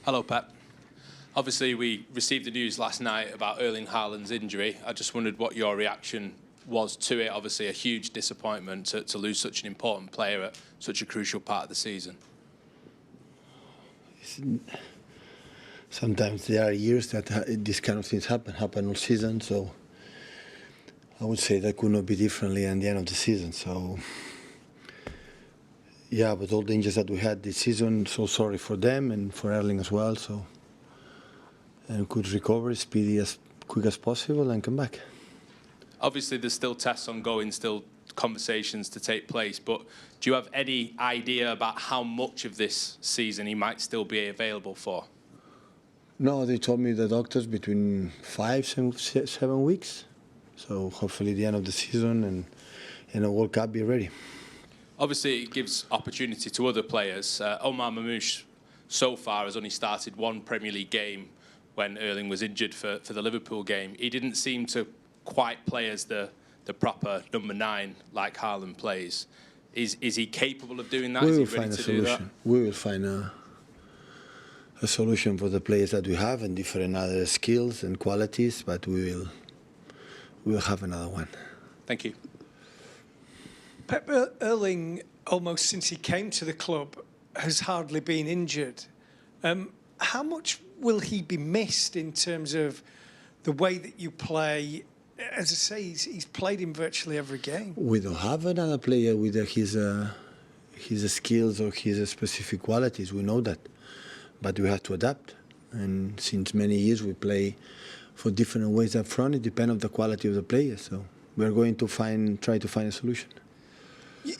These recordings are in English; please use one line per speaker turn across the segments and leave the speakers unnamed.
Hello, Pep. Obviously, we received the news last night about Erling Haaland's injury. I just wondered what your reaction was to it. Obviously, a huge disappointment to lose such an important player at such a crucial part of the season.
Sometimes there are years that these kind of things happen all season. So I would say that could not be differently at the end of the season. So yeah, but all the injuries that we had this season, so sorry for them and for Erling as well. So and could recover speedy as quick as possible and come back.
Obviously, there's still tests ongoing, still conversations to take place, but do you have any idea about how much of this season he might still be available for?
No, they told me, the doctors, between 5 and 7 weeks. So hopefully the end of the season and a World Cup be ready.
Obviously, it gives opportunity to other players. Omar Mamouche so far has only started one Premier League game when Erling was injured for the Liverpool game. He didn't seem to quite play as the proper number 9 like Haaland plays. Is he capable of doing that?
We
Is
will
he ready
find a
to do that?
solution. We will find a solution for the players that we have and different other skills and qualities, but we will have another one.
Thank you.
Pep, Erling, almost since he came to the club, has hardly been injured. How much will he be missed in terms of the way that you play? As I say, he's played in virtually every game.
We don't have another player with his skills or his specific qualities. We know that, but we have to adapt. And since many years we play for different ways up front. It depends on the quality of the players. So we are going to try to find a solution.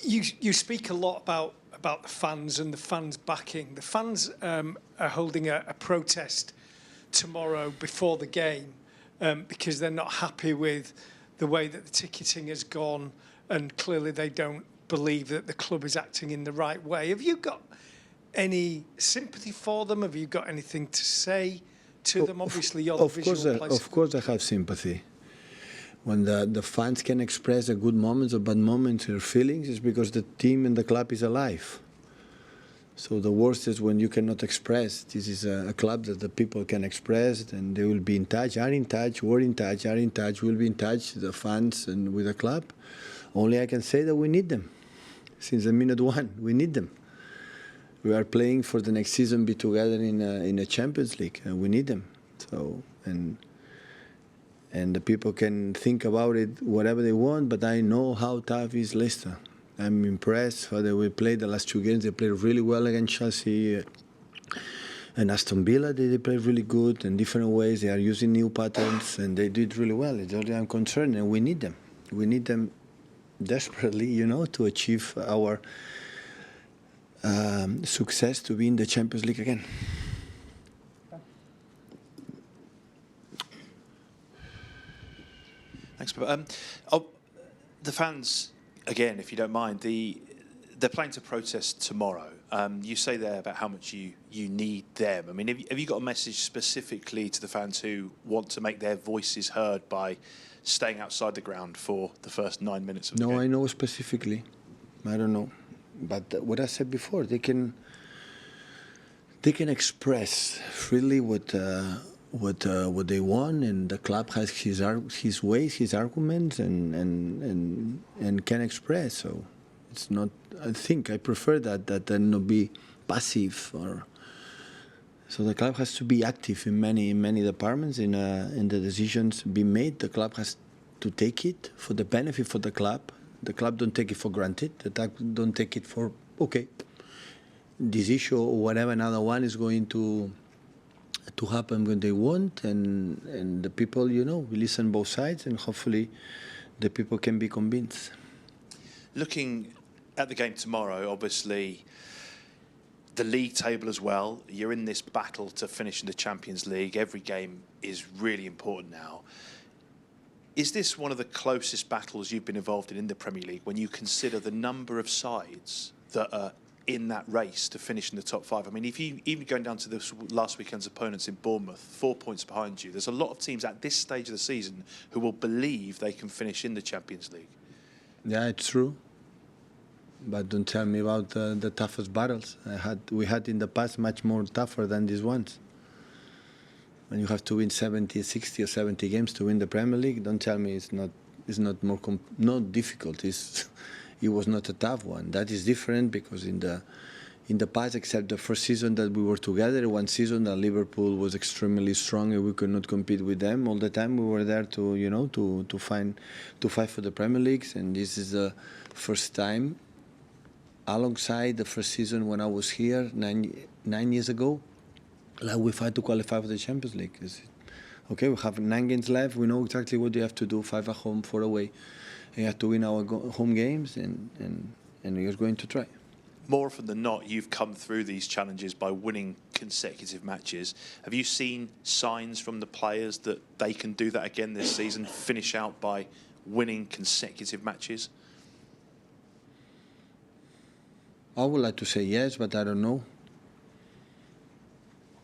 You speak a lot about the fans and the fans backing. The fans are holding a protest tomorrow before the game because they're not happy with the way that the ticketing has gone, and clearly they don't believe that the club is acting in the right way. Have you got any sympathy for them? Have you got anything to say to them? Obviously, you're the visual place.
Of course, I have sympathy. When the fans can express the good moments or bad moments or feelings, it's because the team and the club is alive. So the worst is when you cannot express. This is a club that the people can express, and they will be in touch, are in touch, we're in touch, are in touch, will be in touch, the fans and with the club. Only I can say that we need them. Since the minute one, we need them. We are playing for the next season, be together in a Champions League, and we need them. So and the people can think about it whatever they want, but I know how tough is Leicester. I'm impressed how they played the last 2 games. They played really well against Chelsea and Aston Villa. They played really good in different ways. They are using new patterns, and they did really well. It's only I'm concerned, and we need them. We need them desperately, to achieve our success to be in the Champions League again.
Thanks, Pep. The fans, again, if you don't mind, they're planning to protest tomorrow. You say there about how much you need them. I mean, have you got a message specifically to the fans who want to make their voices heard by staying outside the ground for the first 9 minutes of the game?
No, I know specifically. I don't know. But what I said before, they can express freely what they want, and the club has his ways, his arguments, and can express. So it's not. I prefer that than not be passive. So the club has to be active in many departments. In the decisions being made, the club has to take it for the benefit for the club. The club don't take it for granted. The club don't take it for okay. This issue or whatever another one is going to happen when they want, and the people, we listen both sides, and hopefully the people can be convinced.
Looking at the game tomorrow, obviously the league table as well, you're in this battle to finish in the Champions League. Every game is really important now. Is this one of the closest battles you've been involved in the Premier League when you consider the number of sides that are in that race to finish in the top 5? I mean, if you even going down to this last weekend's opponents in Bournemouth, 4 points behind you, there's a lot of teams at this stage of the season who will believe they can finish in the Champions League.
Yeah, it's true. But don't tell me about the toughest battles we had in the past, much more tougher than these ones. When you have to win 70, 60 or 70 games to win the Premier League, don't tell me it's not more not difficult. It was not a tough one. That is different because in the past, except the first season that we were together, one season that Liverpool was extremely strong and we could not compete with them all the time. We were there to fight for the Premier Leagues, and this is the first time, alongside the first season when I was here 9 years ago, like we fight to qualify for the Champions League. Okay, we have 9 games left. We know exactly what you have to do: 5 at home, 4 away. You have to win our home games, and we're going to try.
More often than not, you've come through these challenges by winning consecutive matches. Have you seen signs from the players that they can do that again this season, finish out by winning consecutive matches?
I would like to say yes, but I don't know.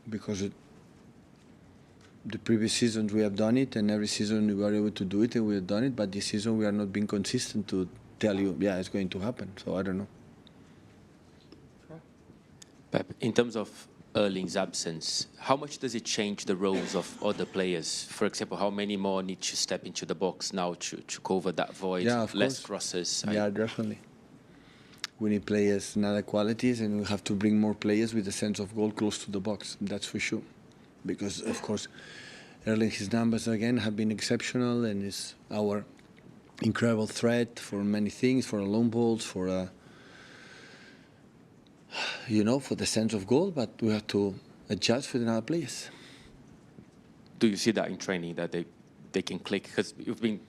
Because the previous seasons we have done it, and every season we were able to do it, and we have done it. But this season we are not being consistent to tell you, yeah, it's going to happen. So I don't know.
Pep, in terms of Erling's absence, how much does it change the roles of other players? For example, how many more need to step into the box now to cover that void?
Yeah, of
less
course.
crosses.
Yeah, definitely. We need players in other qualities, and we have to bring more players with a sense of goal close to the box. That's for sure. Because, of course, Erling, his numbers again have been exceptional, and is our incredible threat for many things, for long balls, for for the sense of goal. But we have to adjust for the other players.
Do you see that in training, that they can click? Because you've been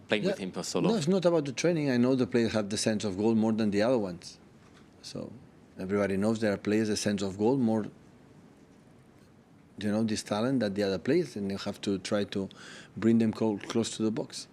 playing with him for so long.
No, it's not about the training. I know the players have the sense of goal more than the other ones. So everybody knows there are players a sense of goal more, this talent than the other players, and you have to try to bring them close to the box.